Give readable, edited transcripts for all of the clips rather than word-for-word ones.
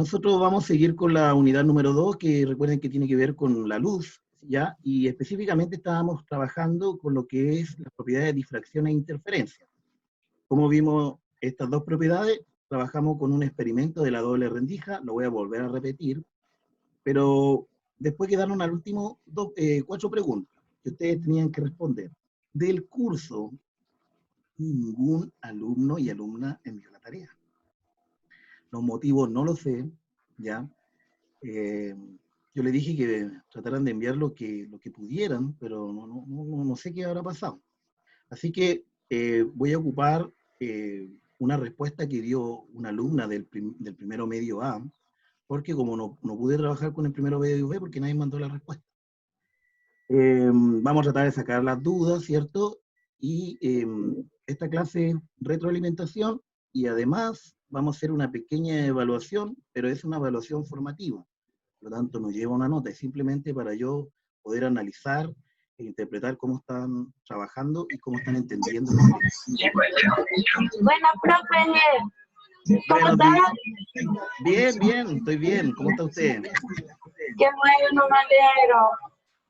nosotros vamos a seguir con la unidad número 2, que recuerden que tiene que ver con la luz, ¿ya? Y específicamente estábamos trabajando con lo que es las propiedades de difracción e interferencia. Como vimos estas dos propiedades, trabajamos con un experimento de la doble rendija, lo voy a volver a repetir, pero después quedaron al último 4 preguntas que ustedes tenían que responder. Del curso, ningún alumno y alumna envió la tarea. Los motivos no lo sé, ¿ya? Yo le dije que trataran de enviar lo que pudieran, pero no sé qué habrá pasado. Así que voy a ocupar una respuesta que dio una alumna del primero medio A, porque como no pude trabajar con el primero medio B, porque nadie mandó la respuesta. Vamos a tratar de sacar las dudas, ¿cierto? Y esta clase es retroalimentación, y además vamos a hacer una pequeña evaluación, pero es una evaluación formativa. Por lo tanto, no lleva una nota, es simplemente para yo poder analizar e interpretar cómo están trabajando y cómo están entendiendo. Bueno, profe, ¿cómo Bueno, está? bien, estoy bien. ¿Cómo está usted? Qué bueno, me alegro.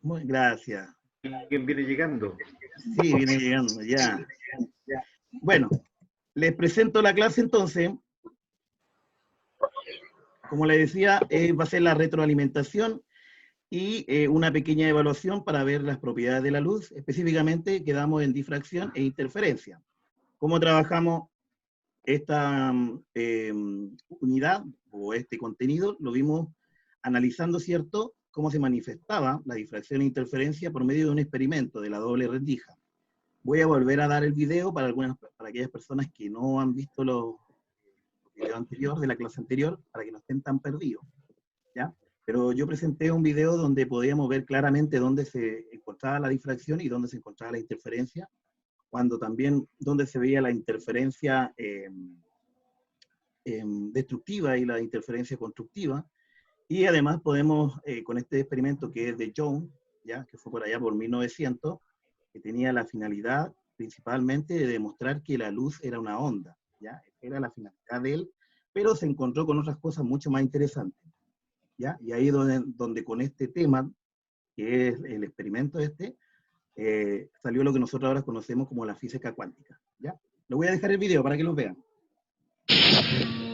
Muy gracias. ¿Quién viene llegando? Sí, viene llegando, ya. Bueno, les presento la clase entonces. Como les decía, va a ser la retroalimentación y una pequeña evaluación para ver las propiedades de la luz. Específicamente quedamos en difracción e interferencia. ¿Cómo trabajamos esta unidad o este contenido? Lo vimos analizando, ¿cierto?, cómo se manifestaba la difracción e interferencia por medio de un experimento de la doble rendija. Voy a volver a dar el video para aquellas personas que no han visto los videos anteriores, de la clase anterior, para que no estén tan perdidos, ¿ya? Pero yo presenté un video donde podíamos ver claramente dónde se encontraba la difracción y dónde se encontraba la interferencia, cuando también dónde se veía la interferencia destructiva y la interferencia constructiva. Y además podemos, con este experimento que es de Young, ¿ya?, que fue por allá por 1900, que tenía la finalidad principalmente de demostrar que la luz era una onda, ¿ya? Era la finalidad de él, pero se encontró con otras cosas mucho más interesantes, ¿ya? Y ahí donde con este tema, que es el experimento salió lo que nosotros ahora conocemos como la física cuántica, ¿ya? Le voy a dejar el video para que lo vean.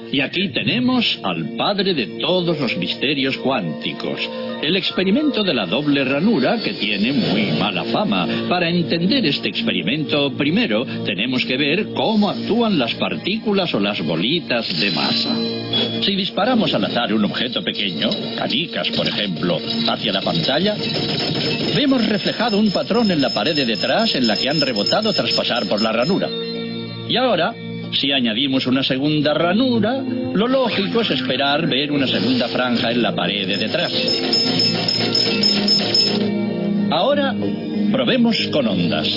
Y aquí tenemos al padre de todos los misterios cuánticos, el experimento de la doble ranura, que tiene muy mala fama. Para entender este experimento, primero tenemos que ver cómo actúan las partículas o las bolitas de masa. Si disparamos al azar un objeto pequeño, canicas por ejemplo, hacia la pantalla, vemos reflejado un patrón en la pared de detrás en la que han rebotado tras pasar por la ranura. Y ahora, si añadimos una segunda ranura, lo lógico es esperar ver una segunda franja en la pared de detrás. Ahora, probemos con ondas.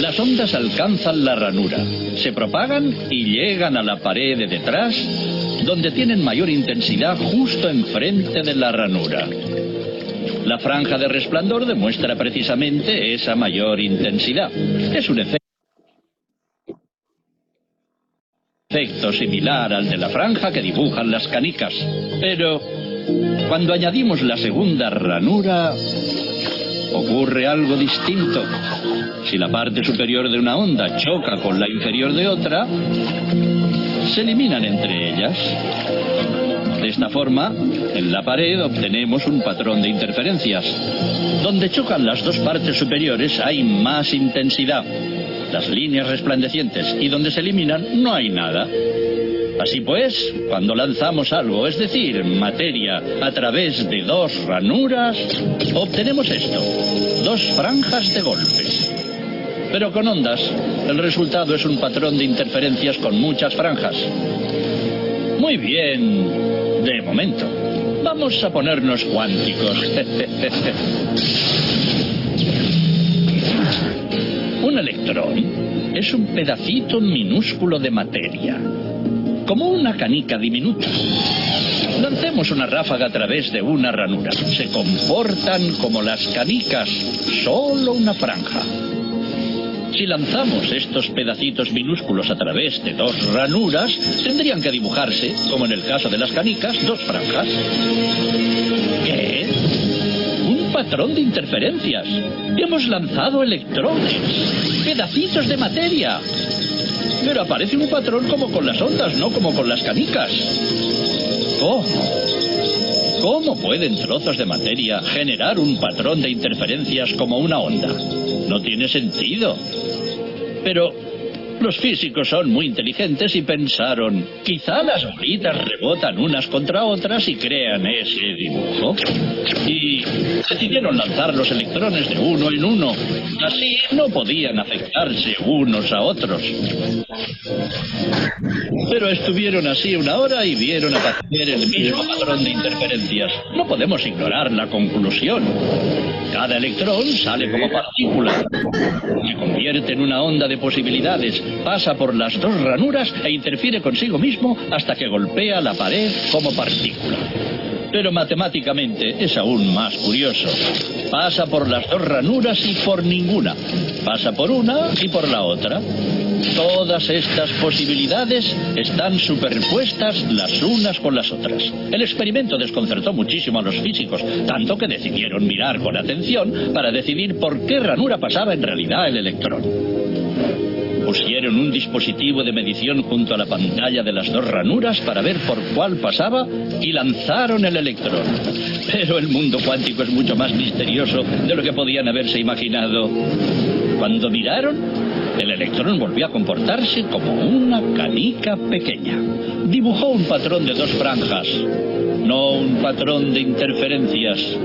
Las ondas alcanzan la ranura, se propagan y llegan a la pared de detrás, donde tienen mayor intensidad justo enfrente de la ranura. La franja de resplandor demuestra precisamente esa mayor intensidad. Es un efecto similar al de la franja que dibujan las canicas. Pero cuando añadimos la segunda ranura, ocurre algo distinto. Si la parte superior de una onda choca con la inferior de otra, se eliminan entre ellas. De esta forma, en la pared obtenemos un patrón de interferencias. Donde chocan las dos partes superiores hay más intensidad, las líneas resplandecientes, y donde se eliminan no hay nada. Así pues, cuando lanzamos algo, es decir, materia, a través de dos ranuras, obtenemos esto, dos franjas de golpes. Pero con ondas, el resultado es un patrón de interferencias con muchas franjas. Muy bien, de momento. Vamos a ponernos cuánticos. Un electrón es un pedacito minúsculo de materia, como una canica diminuta. Lancemos una ráfaga a través de una ranura. Se comportan como las canicas, solo una franja. Si lanzamos estos pedacitos minúsculos a través de dos ranuras, tendrían que dibujarse, como en el caso de las canicas, dos franjas. ¿Qué? Un patrón de interferencias. Hemos lanzado electrones, pedacitos de materia. Pero aparece un patrón como con las ondas, no como con las canicas. ¿Cómo? ¿Cómo pueden trozos de materia generar un patrón de interferencias como una onda? No tiene sentido. Pero los físicos son muy inteligentes y pensaron, quizá las bolitas rebotan unas contra otras y crean ese dibujo. Y decidieron lanzar los electrones de uno en uno. Así no podían afectarse unos a otros. Pero estuvieron así una hora y vieron aparecer el mismo patrón de interferencias. No podemos ignorar la conclusión. Cada electrón sale como partícula. Se convierte en una onda de posibilidades, pasa por las dos ranuras e interfiere consigo mismo hasta que golpea la pared como partícula. Pero matemáticamente es aún más curioso. Pasa por las dos ranuras y por ninguna. Pasa por una y por la otra. Todas estas posibilidades están superpuestas las unas con las otras. El experimento desconcertó muchísimo a los físicos, tanto que decidieron mirar con atención para decidir por qué ranura pasaba en realidad el electrón. Pusieron un dispositivo de medición junto a la pantalla de las dos ranuras para ver por cuál pasaba y lanzaron el electrón. Pero el mundo cuántico es mucho más misterioso de lo que podían haberse imaginado. Cuando miraron, el electrón volvió a comportarse como una canica pequeña. Dibujó un patrón de dos franjas, no un patrón de interferencias.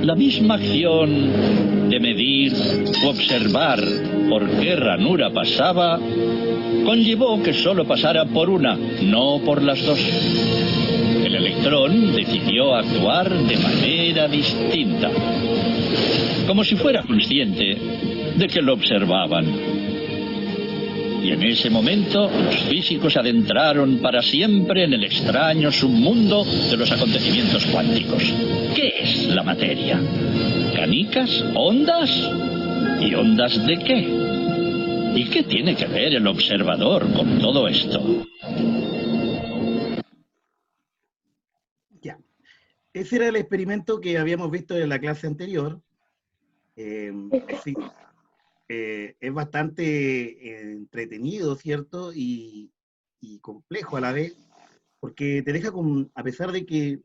La misma acción de medir u observar por qué ranura pasaba conllevó que solo pasara por una, no por las dos. El electrón decidió actuar de manera distinta, como si fuera consciente de que lo observaban. Y en ese momento los físicos se adentraron para siempre en el extraño submundo de los acontecimientos cuánticos. ¿Qué es la materia? ¿Canicas? ¿Ondas? ¿Y ondas de qué? ¿Y qué tiene que ver el observador con todo esto? Ya. Ese era el experimento que habíamos visto en la clase anterior. Sí. Es bastante entretenido, ¿cierto? Y complejo a la vez, porque te deja a pesar de que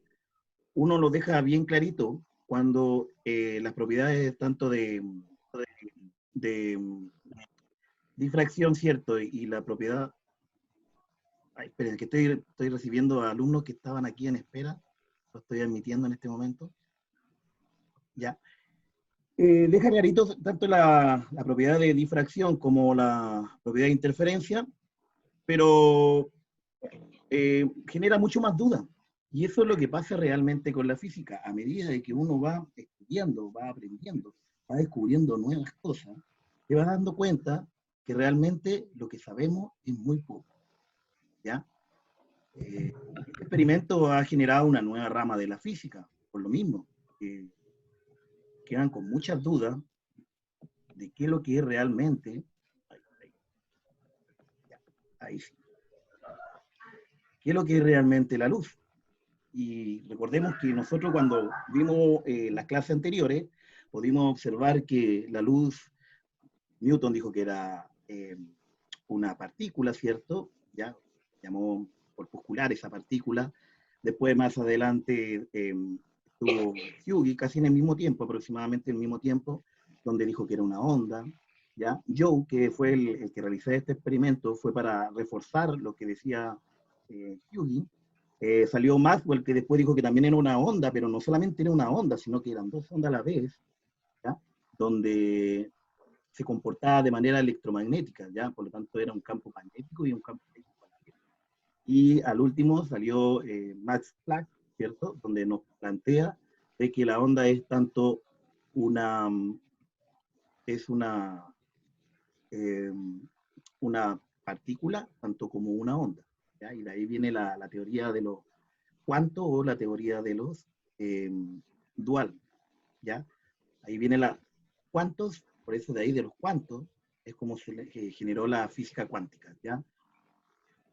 uno lo deja bien clarito, cuando las propiedades tanto de difracción, ¿cierto? Y la propiedad... Ay, esperen, que estoy recibiendo a alumnos que estaban aquí en espera, lo estoy admitiendo en este momento. Ya. Deja clarito tanto la propiedad de difracción como la propiedad de interferencia, pero genera mucho más duda. Y eso es lo que pasa realmente con la física. A medida de que uno va estudiando, va aprendiendo, va descubriendo nuevas cosas, te vas dando cuenta que realmente lo que sabemos es muy poco. ¿Ya? Este experimento ha generado una nueva rama de la física, por lo mismo. Quedan con muchas dudas de qué es lo que es realmente, ahí sí, qué es lo que es realmente la luz. Y recordemos que nosotros cuando vimos las clases anteriores, pudimos observar que la luz, Newton dijo que era una partícula, ¿cierto? Ya llamó corpuscular esa partícula. Después, más adelante, estuvo Hughie, casi en el mismo tiempo, aproximadamente en el mismo tiempo, donde dijo que era una onda. ¿Ya? Joe, que fue el que realizó este experimento, fue para reforzar lo que decía Hughie. Salió Maxwell, que después dijo que también era una onda, pero no solamente era una onda, sino que eran dos ondas a la vez, ¿ya? Donde se comportaba de manera electromagnética, ¿ya? Por lo tanto era un campo magnético y un campo eléctrico a la vez. Y al último salió Max Planck, ¿cierto? Donde nos plantea de que la onda es tanto una partícula, tanto como una onda, ¿ya? Y de ahí viene la teoría de los cuantos o la teoría de los dual, ¿ya? Ahí viene la cuantos, por eso de ahí de los cuantos, es como que generó la física cuántica, ¿ya?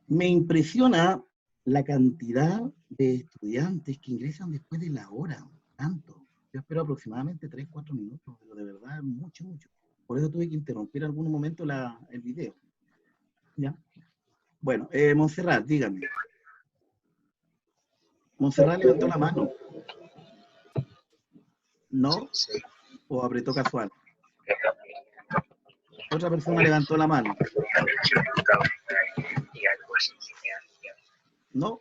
Me impresiona la cantidad de estudiantes que ingresan después de la hora, tanto. Yo espero aproximadamente 3, 4 minutos, pero de verdad mucho, mucho. Por eso tuve que interrumpir en algún momento el video. ¿Ya? Bueno, Montserrat, dígame. Montserrat levantó la mano. ¿No? ¿O apretó casual? Otra persona levantó la mano. ¿No?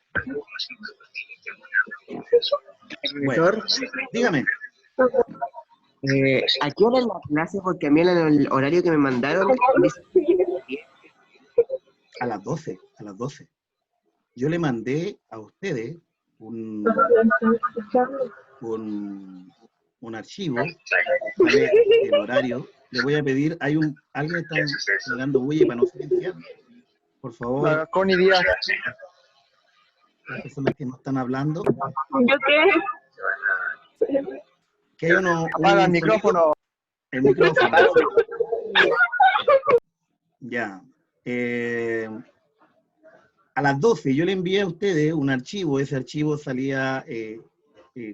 Bueno, dígame. ¿A qué hora es la clase? Porque a mí en el horario que me mandaron dice a las 12, a las 12. Yo le mandé a ustedes un archivo, sale el horario. Le voy a pedir, alguien está generando bulla para no silenciar. Por favor. Connie Díaz. Las personas que no están hablando. ¿Yo qué? Que hay uno. Apaga el micrófono. El micrófono. Ya. A las 12 yo le envié a ustedes un archivo. Ese archivo salía, que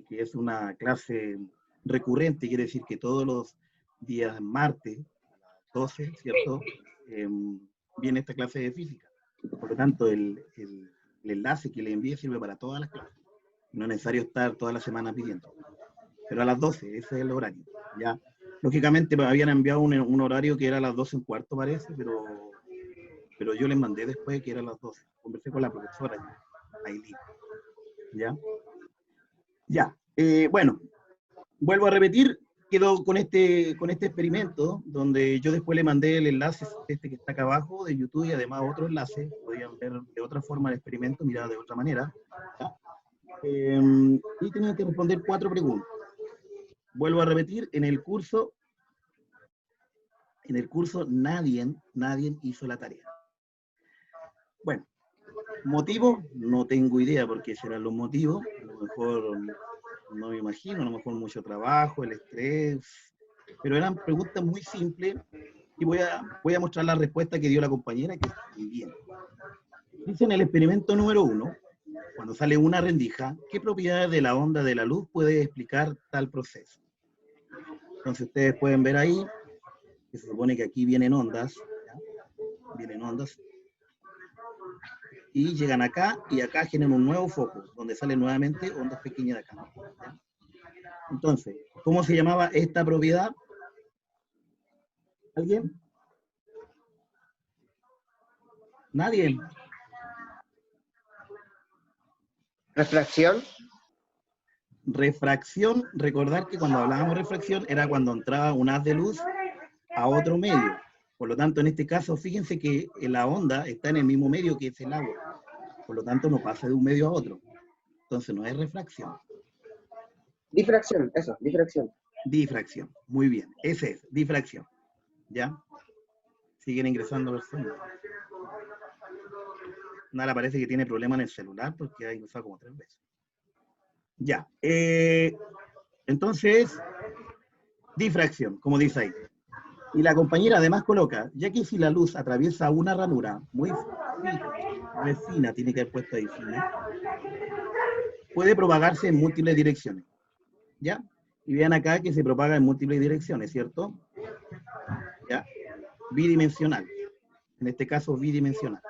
es una clase recurrente, quiere decir que todos los días martes, a las 12, ¿cierto? Viene esta clase de física. Por lo tanto, el enlace que le envié sirve para todas las clases. No es necesario estar toda la semana pidiendo. Pero a las 12, ese es el horario. ¿Ya? Lógicamente me habían enviado un horario que era a las 12:15, parece, pero yo les mandé después que era a las 12. Conversé con la profesora, Aileen. ¿Ya? Ya. Bueno, vuelvo a repetir, quedo con este experimento, donde yo después le mandé el enlace que está acá abajo de YouTube y además otro enlace. Podían ver de otra forma el experimento, mirar de otra manera. ¿Ya? Y tenían que responder 4 preguntas. Vuelvo a repetir, en el curso nadie hizo la tarea. Bueno, ¿motivos? No tengo idea por qué serán los motivos. A lo mejor no me imagino, a lo mejor mucho trabajo, el estrés, pero eran preguntas muy simples y voy a mostrar la respuesta que dio la compañera, que está muy bien. Dice en el experimento número 1, cuando sale una rendija, ¿qué propiedades de la onda de la luz puede explicar tal proceso? Entonces ustedes pueden ver ahí, que se supone que aquí vienen ondas, ¿ya? Vienen ondas, y llegan acá, y acá generan un nuevo foco, donde salen nuevamente ondas pequeñas de acá. ¿Ya? Entonces, ¿cómo se llamaba esta propiedad? ¿Alguien? ¿Nadie? refracción. Refracción, recordar que cuando hablábamos de refracción era cuando entraba un haz de luz a otro medio. Por lo tanto, en este caso, fíjense que la onda está en el mismo medio que es el agua. Por lo tanto, no pasa de un medio a otro. Entonces, no es refracción. Difracción, eso, difracción. Difracción, muy bien. Ese es, difracción. ¿Ya? Siguen ingresando personas. Nada, parece que tiene problema en el celular porque ha ingresado como 3 veces. Ya. Entonces, difracción, como dice ahí. Y la compañera además coloca, ya que si la luz atraviesa una ranura muy fina, tiene que haber puesto ahí fina, puede propagarse en múltiples direcciones. ¿Ya? Y vean acá que se propaga en múltiples direcciones, ¿cierto? ¿Ya? Bidimensional. En este caso, bidimensional.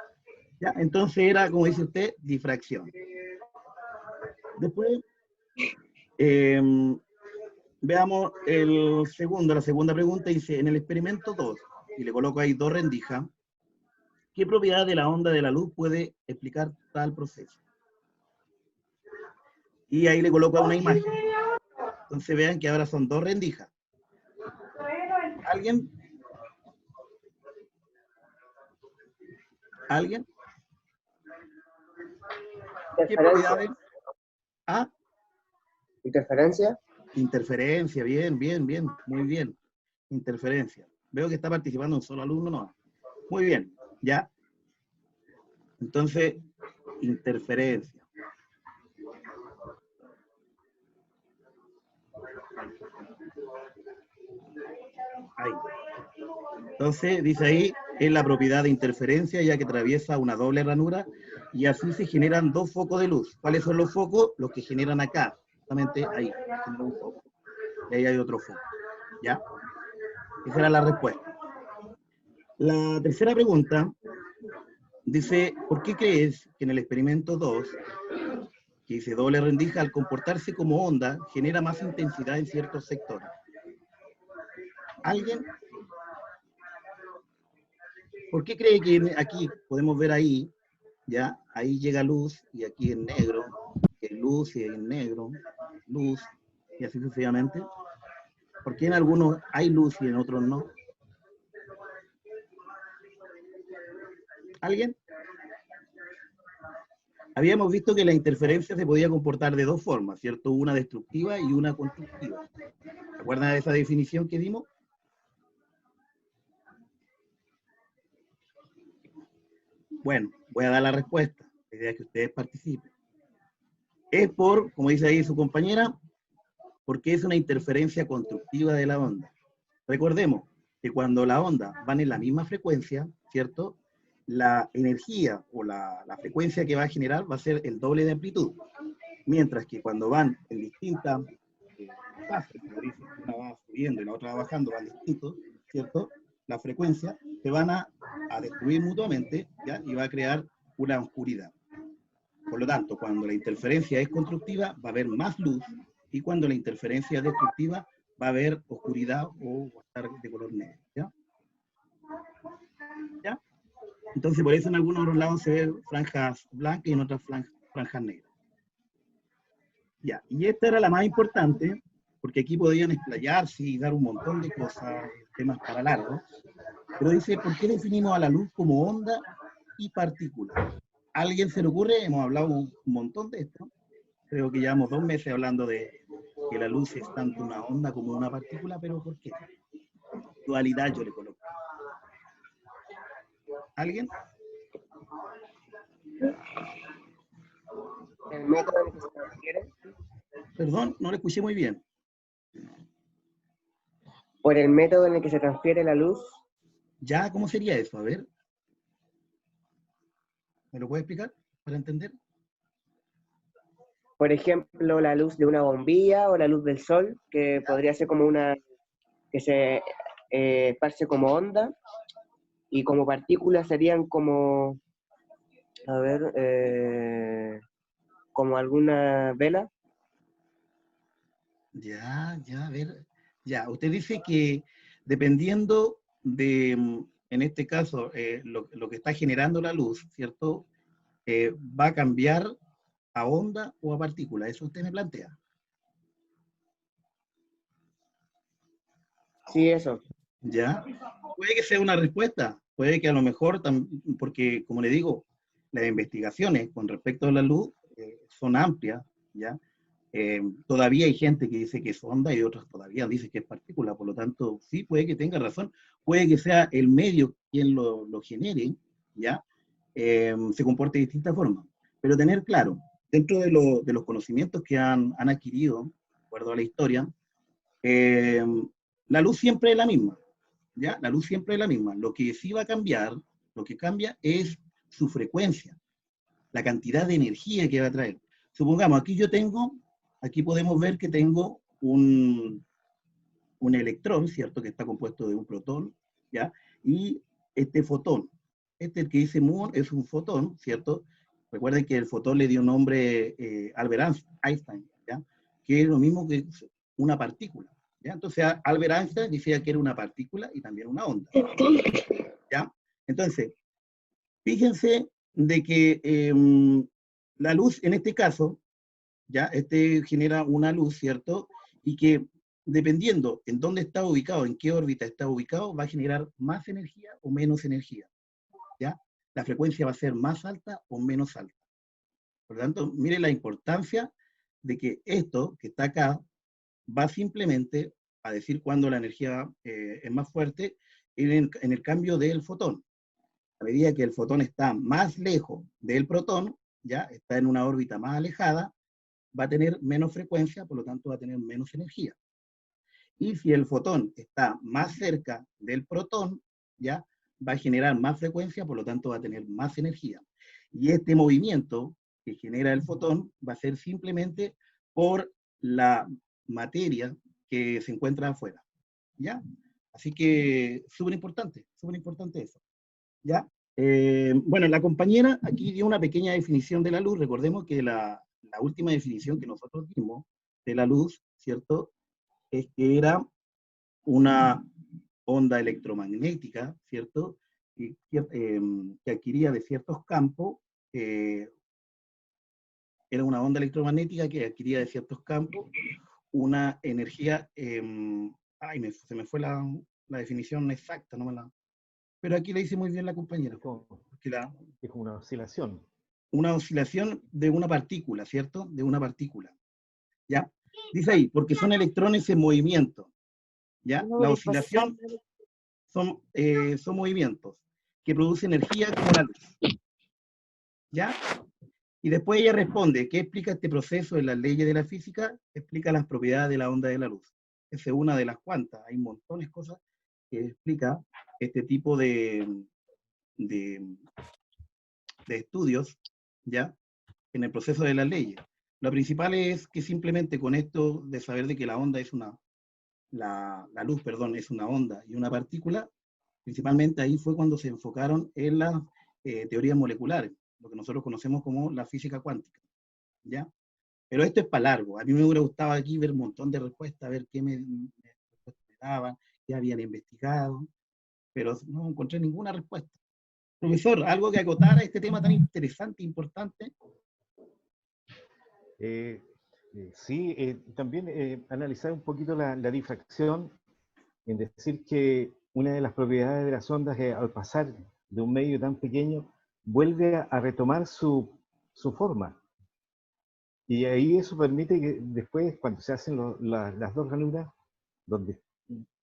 ¿Ya? Entonces era, como dice usted, difracción. Después, veamos la segunda pregunta, dice, en el experimento 2, y le coloco ahí 2 rendijas, ¿qué propiedad de la onda de la luz puede explicar tal proceso? Y ahí le coloco una imagen. Entonces vean que ahora son 2 rendijas. ¿Alguien? ¿Alguien? ¿Qué propiedades? ¿Ah? Interferencia. Interferencia, bien, muy bien. Interferencia. Veo que está participando un solo alumno, ¿no? Muy bien, ¿ya? Entonces, interferencia. Ahí. Entonces, dice ahí, es la propiedad de interferencia, ya que atraviesa una doble ranura, y así se generan dos focos de luz. ¿Cuáles son los focos? Los que generan acá, justamente ahí, genera un foco. Y ahí hay otro foco, ¿ya? Esa era la respuesta. La tercera pregunta dice, ¿por qué crees que en el experimento 2, que dice doble rendija, al comportarse como onda, genera más intensidad en ciertos sectores? ¿Alguien? ¿Por qué cree que aquí podemos ver ahí, ya, ahí llega luz y aquí en negro, en luz y en negro, luz, y así sucesivamente? ¿Por qué en algunos hay luz y en otros no? ¿Alguien? Habíamos visto que la interferencia se podía comportar de dos formas, ¿cierto? Una destructiva y una constructiva. ¿Se acuerdan de esa definición que dimos? Bueno, voy a dar la respuesta. La idea es que ustedes participen. Es por, como dice ahí su compañera, porque es una interferencia constructiva de la onda. Recordemos que cuando la onda van en la misma frecuencia, ¿cierto? La energía o la frecuencia que va a generar va a ser el doble de amplitud. Mientras que cuando van en distintas fases, como dicen, una va subiendo y la otra va bajando, van distintos, ¿cierto? La frecuencia se van a destruir mutuamente, ¿ya? Y va a crear una oscuridad. Por lo tanto, cuando la interferencia es constructiva, va a haber más luz, y cuando la interferencia es destructiva, va a haber oscuridad o va a estar de color negro, ¿ya? ¿Ya? Entonces, por eso en algunos otros lados se ven franjas blancas y en otras franjas negras. Ya, y esta era la más importante, porque aquí podían explayarse y dar un montón de cosas, temas para largo, pero dice, ¿por qué definimos a la luz como onda y partícula? ¿A alguien se le ocurre? Hemos hablado un montón de esto. Creo que llevamos 2 meses hablando de que la luz es tanto una onda como una partícula, pero ¿por qué? Dualidad yo le coloco. ¿Alguien? El método en el que se transfiere, Perdón, no lo escuché muy bien. por el método en el que se transfiere la luz, ¿Ya? ¿Cómo sería eso? A ver. ¿Me lo puede explicar para entender? por ejemplo, la luz de una bombilla o la luz del sol, que podría ser como una, que se esparce como onda, y como partículas serían como, a ver, como alguna vela. Ya, ya, a ver. Ya, usted dice que dependiendo de, en este caso, lo que está generando la luz, ¿cierto? Va a cambiar a onda o a partícula. Eso usted me plantea. Sí, eso. ¿Ya? Puede que sea una respuesta, puede que a lo mejor, porque como le digo, las investigaciones con respecto a la luz son amplias, ¿ya? Todavía hay gente que dice que es onda y otros todavía dicen que es partícula, por lo tanto, sí, puede que tenga razón, puede que sea el medio quien lo genere, ¿ya? Se comporte de distintas formas. Pero tener claro, dentro de los conocimientos que han adquirido, de acuerdo a la historia, eh, la luz siempre es la misma, ¿ya? La luz siempre es la misma. Lo que sí va a cambiar, lo que cambia es su frecuencia, la cantidad de energía que va a traer. Supongamos, aquí podemos ver que tengo un electrón, ¿cierto? Que está compuesto de un protón, ¿ya? Y este fotón, el que dice muon, es un fotón, ¿cierto? Recuerden que el fotón le dio nombre Albert Einstein, ¿ya? Que es lo mismo que una partícula, ¿ya? Entonces Albert Einstein decía que era una partícula y también una onda, ¿ya? Entonces, fíjense de que la luz, en este caso, ¿ya? Este genera una luz, ¿cierto? Y que dependiendo en dónde está ubicado, en qué órbita está ubicado, va a generar más energía o menos energía, ¿ya? La frecuencia va a ser más alta o menos alta. Por lo tanto, mire la importancia de que esto que está acá va simplemente a decir cuándo la energía es más fuerte en el cambio del fotón. A medida que el fotón está más lejos del protón, ya está en una órbita más alejada, va a tener menos frecuencia, por lo tanto va a tener menos energía. Y si el fotón está más cerca del protón, ¿ya? Va a generar más frecuencia, por lo tanto va a tener más energía. Y este movimiento que genera el fotón va a ser simplemente por la materia que se encuentra afuera, ¿ya? Así que súper importante eso, ¿ya? Bueno, la compañera aquí dio una pequeña definición de la luz. Recordemos que la última definición que nosotros dimos de la luz, ¿cierto? Es que era una onda electromagnética, ¿cierto? Que adquiría de ciertos campos, era una onda electromagnética que adquiría de ciertos campos una energía, se me fue la definición exacta, no me la, pero aquí le hice muy bien la compañera. Es como una oscilación. Una oscilación de una partícula, ¿cierto? De una partícula, ¿ya? Dice ahí, porque son electrones en movimiento, ¿ya? La oscilación son movimientos que producen energía como la luz, ¿ya? Y después ella responde, ¿qué explica este proceso en las leyes de la física? Explica las propiedades de la onda de la luz. Esa es una de las cuantas, hay montones de cosas que explica este tipo de estudios, ¿ya? En el proceso de las leyes. Lo principal es que simplemente con esto de saber de que la onda es la luz, perdón, es una onda y una partícula, principalmente ahí fue cuando se enfocaron en las teorías moleculares, lo que nosotros conocemos como la física cuántica, ¿ya? Pero esto es para largo. A mí me hubiera gustado aquí ver un montón de respuestas, ver qué me daban, qué habían investigado, pero no encontré ninguna respuesta. Profesor, ¿algo que acotar a este tema tan interesante e importante? Sí, también analizar un poquito la difracción, en decir que una de las propiedades de las ondas es al pasar de un medio tan pequeño, vuelve a retomar su forma. Y ahí eso permite que después, cuando se hacen las dos ranuras, donde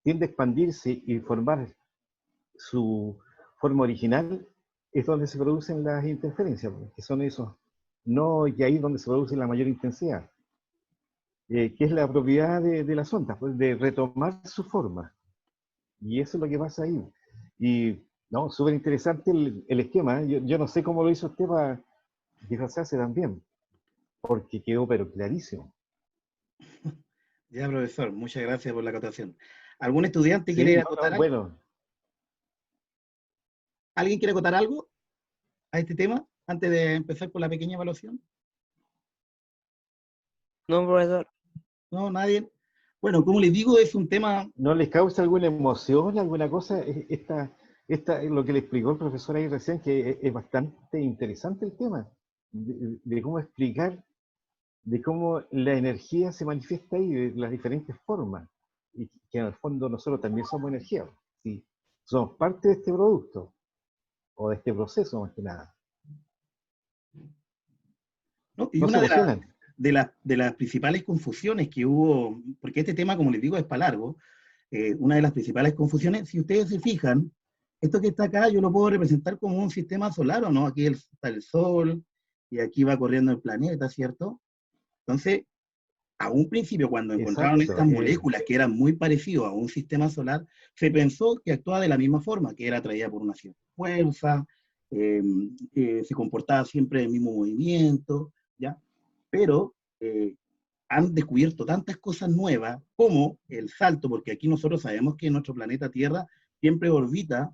tiende a expandirse y formar su forma original, es donde se producen las interferencias, que son esos no, y ahí es donde se produce la mayor intensidad, que es la propiedad de las ondas, pues, de retomar su forma. Y eso es lo que pasa ahí. Y no, súper interesante el esquema, ¿eh? Yo no sé cómo lo hizo usted para disfrazarse también, porque quedó pero clarísimo. Ya, profesor, muchas gracias por la acotación. ¿Algún estudiante Sí, quiere acotar algo? bueno. ¿Alguien quiere acotar algo a este tema antes de empezar con la pequeña evaluación? No, profesor. No, nadie. Bueno, como les digo, es un tema... ¿No les causa alguna emoción, alguna cosa? Lo que le explicó el profesor ahí recién, que es bastante interesante el tema, de cómo explicar, de cómo la energía se manifiesta ahí, de las diferentes formas, y que en el fondo nosotros también somos energía, ¿sí? Somos parte de este producto, o de este proceso más que nada. ¿no? Y No se una emocionan. de las principales confusiones que hubo, porque este tema, como les digo, es para largo, una de las principales confusiones, si ustedes se fijan, esto que está acá yo lo puedo representar como un sistema solar, ¿o no? Aquí está el Sol, y aquí va corriendo el planeta, ¿cierto? Entonces, a un principio, cuando encontraron Exacto. estas moléculas que eran muy parecidas a un sistema solar, se pensó que actuaba de la misma forma, que era atraída por una cierta fuerza, se comportaba siempre en el mismo movimiento, ¿ya? Pero han descubierto tantas cosas nuevas como el salto, porque aquí nosotros sabemos que nuestro planeta Tierra siempre orbita,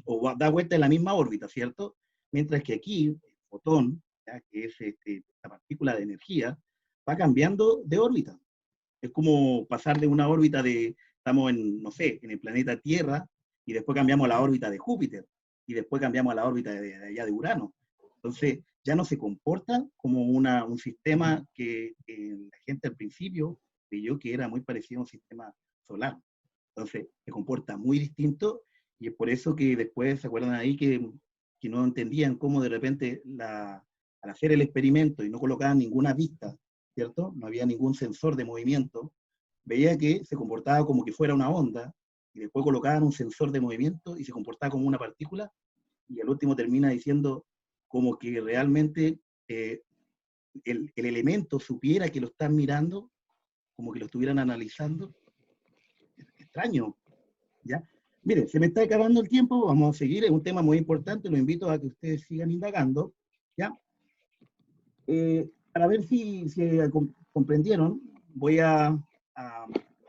o da vuelta en la misma órbita, ¿cierto? Mientras que aquí, el fotón, ¿ya? Que es esta partícula de energía, va cambiando de órbita. Es como pasar de una órbita estamos en, no sé, en el planeta Tierra, y después cambiamos a la órbita de Júpiter, y después cambiamos a la órbita de allá de Urano. Entonces, ya no se comporta como un sistema que la gente al principio creyó que era muy parecido a un sistema solar. Entonces, se comporta muy distinto, y es por eso que después, ¿se acuerdan ahí que no entendían cómo de repente al hacer el experimento y no colocaban ninguna vista, ¿cierto? No había ningún sensor de movimiento, veía que se comportaba como que fuera una onda, y después colocaban un sensor de movimiento y se comportaba como una partícula, y al último termina diciendo como que realmente el elemento supiera que lo están mirando, como que lo estuvieran analizando. Es extraño, ¿Ya? Miren, se me está acabando el tiempo, vamos a seguir, es un tema muy importante, los invito a que ustedes sigan indagando, ¿ya? Para ver si comprendieron, voy a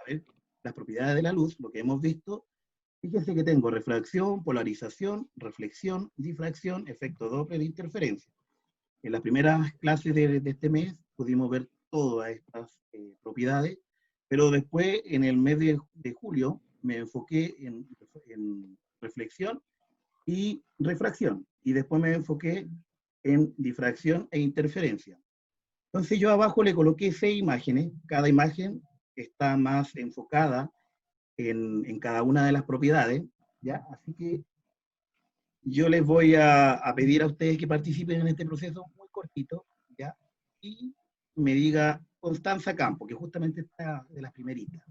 ver las propiedades de la luz, lo que hemos visto. Fíjense que tengo refracción, polarización, reflexión, difracción, efecto Doppler e interferencia. En las primeras clases de este mes pudimos ver todas estas propiedades, pero después en el mes de julio me enfoqué en reflexión y refracción, y después me enfoqué en difracción e interferencia. Entonces yo abajo le coloqué 6 imágenes, cada imagen está más enfocada en cada una de las propiedades, ¿ya? Así que yo les voy a pedir a ustedes que participen en este proceso muy cortito, ¿ya? Y me diga Constanza Campo, que justamente está de las primeritas.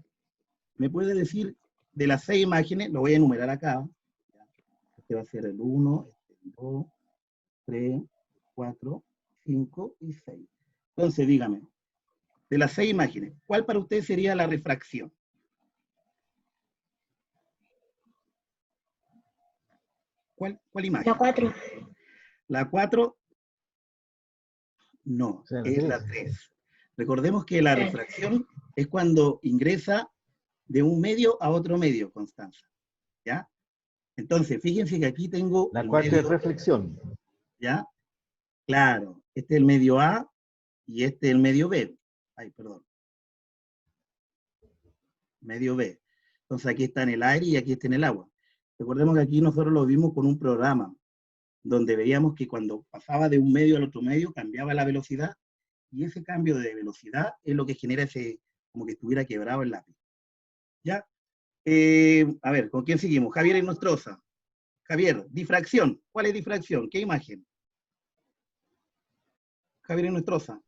¿Me puede decir de las 6 imágenes? Lo voy a enumerar acá. ¿Ya? Este va a ser el 1, el 2, 3, 4, 5 y 6. Entonces, dígame, de las 6 imágenes, ¿cuál para usted sería la refracción? ¿Cuál imagen? La 4. La 4, no, O sea, es la 3. Recordemos que la refracción es cuando ingresa de un medio a otro medio, Constanza. ¿Ya? Entonces, fíjense que aquí tengo la el 4 medio, es reflexión. ¿ya? Claro, este es el medio A y este es el medio B. Ay, perdón. Medio B. Entonces aquí está en el aire y aquí está en el agua. Recordemos que aquí nosotros lo vimos con un programa, donde veíamos que cuando pasaba de un medio al otro medio cambiaba la velocidad, y ese cambio de velocidad es lo que genera ese, como que estuviera quebrado el lápiz. ¿Ya? A ver, ¿con quién seguimos? Javier Nostroza. Javier, difracción. ¿Cuál es difracción? ¿Qué imagen? Javier Nostroza.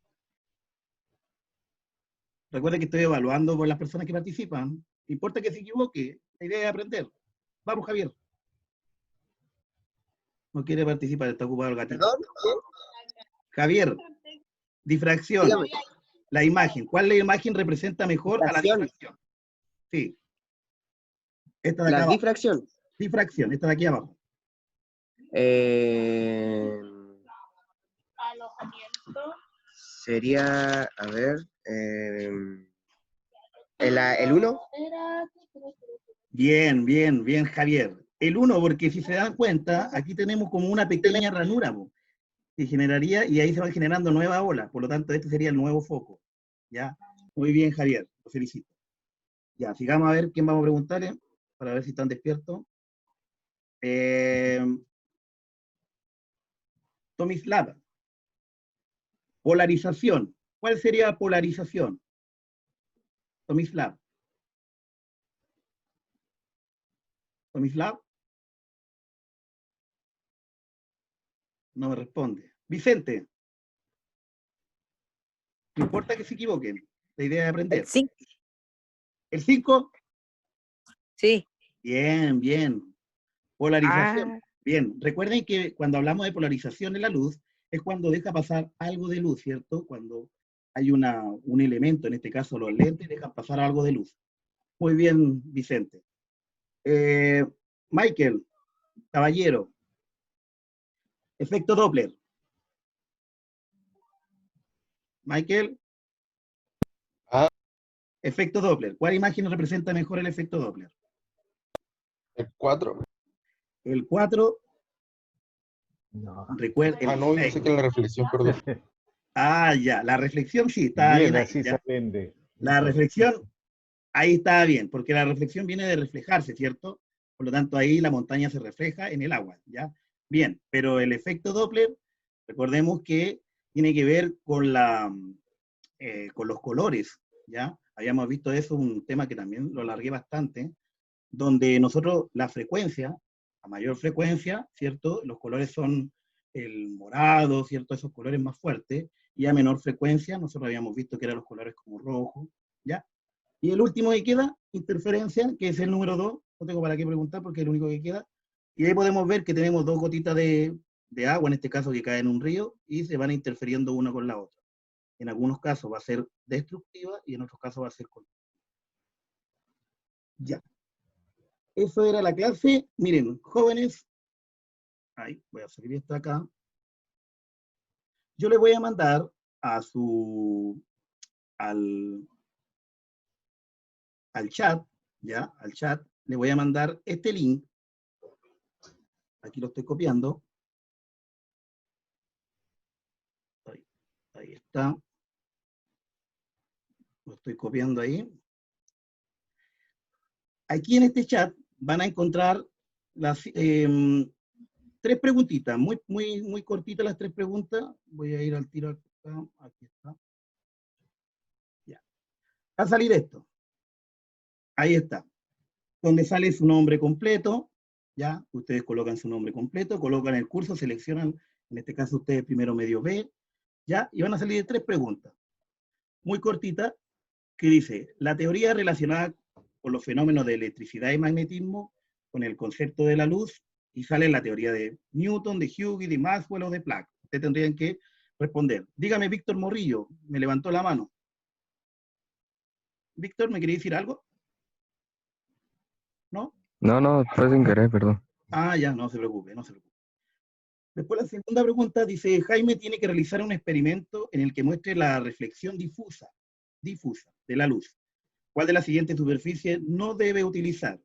Recuerda que estoy evaluando por las personas que participan. No importa que se equivoque, la idea es aprender. Vamos, Javier. No quiere participar, está ocupado el gatito. ¿Perdón? Javier, difracción. Dígame. La imagen. ¿Cuál imagen representa mejor a la Difracción. difracción? Sí. Esta de acá La abajo. difracción. Difracción, esta de aquí abajo. Sería, a ver, el 1. Bien, bien, bien, Javier. El 1, porque si se dan cuenta, aquí tenemos como una pequeña ranura, que generaría, y ahí se van generando nuevas olas. Por lo tanto, este sería el nuevo foco. ¿Ya? Muy bien, Javier. Lo felicito. Ya, sigamos a ver quién vamos a preguntarle, para ver si están despiertos. Tomislav. Polarización. ¿Cuál sería polarización? Tomislav. Tomislav. No me responde. Vicente. No importa que se equivoquen. La idea es aprender. El 5. ¿El 5? Sí. Bien, bien. Polarización. Ah, Bien. Recuerden que cuando hablamos de polarización en la luz, es cuando deja pasar algo de luz, ¿cierto? Cuando hay un elemento, en este caso los lentes, dejan pasar algo de luz. Muy bien, Vicente. Michael, caballero. Efecto Doppler. Michael. Efecto Doppler. ¿Cuál imagen representa mejor el efecto Doppler? El 4. El 4. No. Recuerda. No, yo sé que la reflexión, perdón. Ya, la reflexión sí, está bien. Bien, Ahí, así ya. se aprende. La reflexión, ahí está bien, porque la reflexión viene de reflejarse, ¿cierto? Por lo tanto, ahí la montaña se refleja en el agua, ¿ya? Bien, pero el efecto Doppler, recordemos que tiene que ver con con los colores, ¿ya? Habíamos visto eso, un tema que también lo alargué bastante, donde nosotros, la frecuencia, a mayor frecuencia, ¿cierto? Los colores son el morado, ¿cierto? Esos colores más fuertes, y a menor frecuencia, nosotros habíamos visto que eran los colores como rojo, ¿ya? Y el último que queda, interferencia, que es el número 2, no tengo para qué preguntar porque es el único que queda, y ahí podemos ver que tenemos 2 gotitas de agua, en este caso que cae en un río, y se van interfiriendo una con la otra. En algunos casos va a ser destructiva y en otros casos va a ser constructiva. Ya. eso era la clase. Miren, jóvenes, ahí, voy a salir esto acá. Yo les voy a mandar a al chat, ¿ya? Al chat, le voy a mandar este link. Aquí lo estoy copiando. Ahí está. Lo estoy copiando ahí. Aquí en este chat van a encontrar las tres preguntitas, muy cortitas las tres preguntas. Voy a ir al tiro acá. Aquí está. Ya. Va a salir esto. Ahí está. Donde sale su nombre completo. Ya, ustedes colocan su nombre completo, colocan el curso, seleccionan, en este caso ustedes primero medio B, ya, y van a salir tres preguntas. Muy cortitas, que dice, la teoría relacionada con los fenómenos de electricidad y magnetismo, con el concepto de la luz, y sale la teoría de Newton, de Hughes, de Maxwell o de Planck. Ustedes tendrían que responder. Dígame, Víctor Morrillo, me levantó la mano. Víctor, ¿me quería decir algo? ¿No? No, fue sin querer, perdón. Ah, ya, no se preocupe, no se preocupe. Después la segunda pregunta dice, Jaime tiene que realizar un experimento en el que muestre la reflexión difusa de la luz. ¿Cuál de las siguientes superficies no debe utilizar?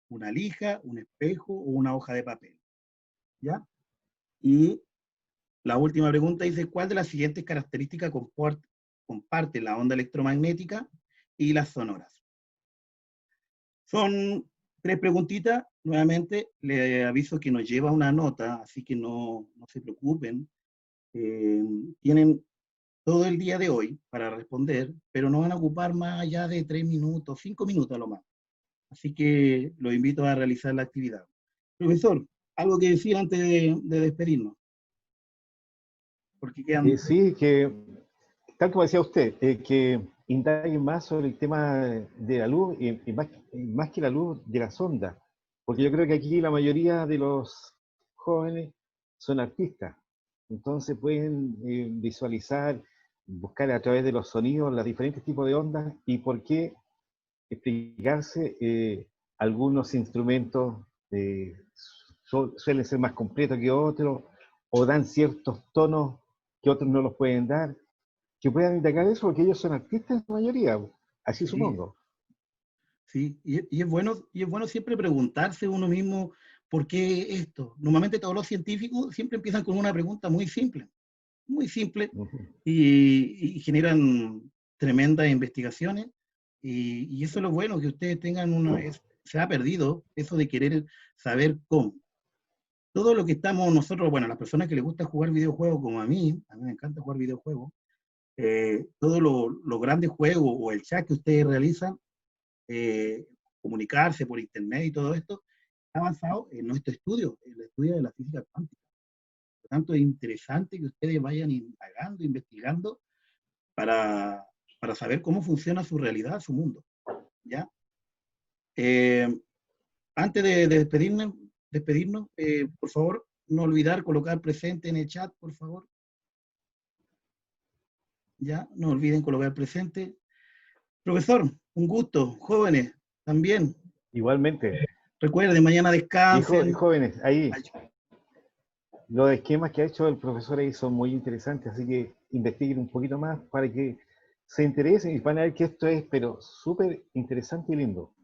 ¿Una lija, un espejo o una hoja de papel? ¿Ya? Y la última pregunta dice, ¿cuál de las siguientes características comparte la onda electromagnética y las sonoras? Son tres preguntitas. Nuevamente, le aviso que nos lleva una nota, así que no se preocupen. Tienen todo el día de hoy para responder, pero no van a ocupar más allá de 3 minutos, 5 minutos a lo más. Así que los invito a realizar la actividad. Profesor, algo que decir antes de despedirnos. Porque quedan... Sí, que, tal como decía usted, que indaguen más sobre el tema de la luz y más que la luz de las ondas. Porque yo creo que aquí la mayoría de los jóvenes son artistas. Entonces pueden visualizar, buscar a través de los sonidos los diferentes tipos de ondas y por qué explicarse algunos instrumentos suelen ser más completos que otros o dan ciertos tonos que otros no los pueden dar, que puedan indagar eso porque ellos son artistas en su mayoría, así Sí, supongo. sí, y es bueno siempre preguntarse uno mismo por qué esto. Normalmente todos los científicos siempre empiezan con una pregunta muy simple y generan tremendas investigaciones y eso es lo bueno, que ustedes tengan se ha perdido eso de querer saber cómo. Todo lo que estamos nosotros, bueno, las personas que les gusta jugar videojuegos como a mí me encanta jugar videojuegos, todos los grandes juegos o el chat que ustedes realizan, comunicarse por internet y todo esto, ha avanzado en nuestro estudio, en el estudio de la física cuántica. Por lo tanto, es interesante que ustedes vayan indagando, investigando, para saber cómo funciona su realidad, su mundo. ¿Ya? Antes de despedirnos, por favor, no olvidar colocar presente en el chat, por favor. Ya, no olviden colocar presente. Profesor, un gusto. Jóvenes, también. Igualmente. Recuerden, mañana descansen. Y jóvenes, ahí, los esquemas que ha hecho el profesor ahí son muy interesantes, así que investiguen un poquito más para que se interesen y van a ver que esto es, pero súper interesante y lindo.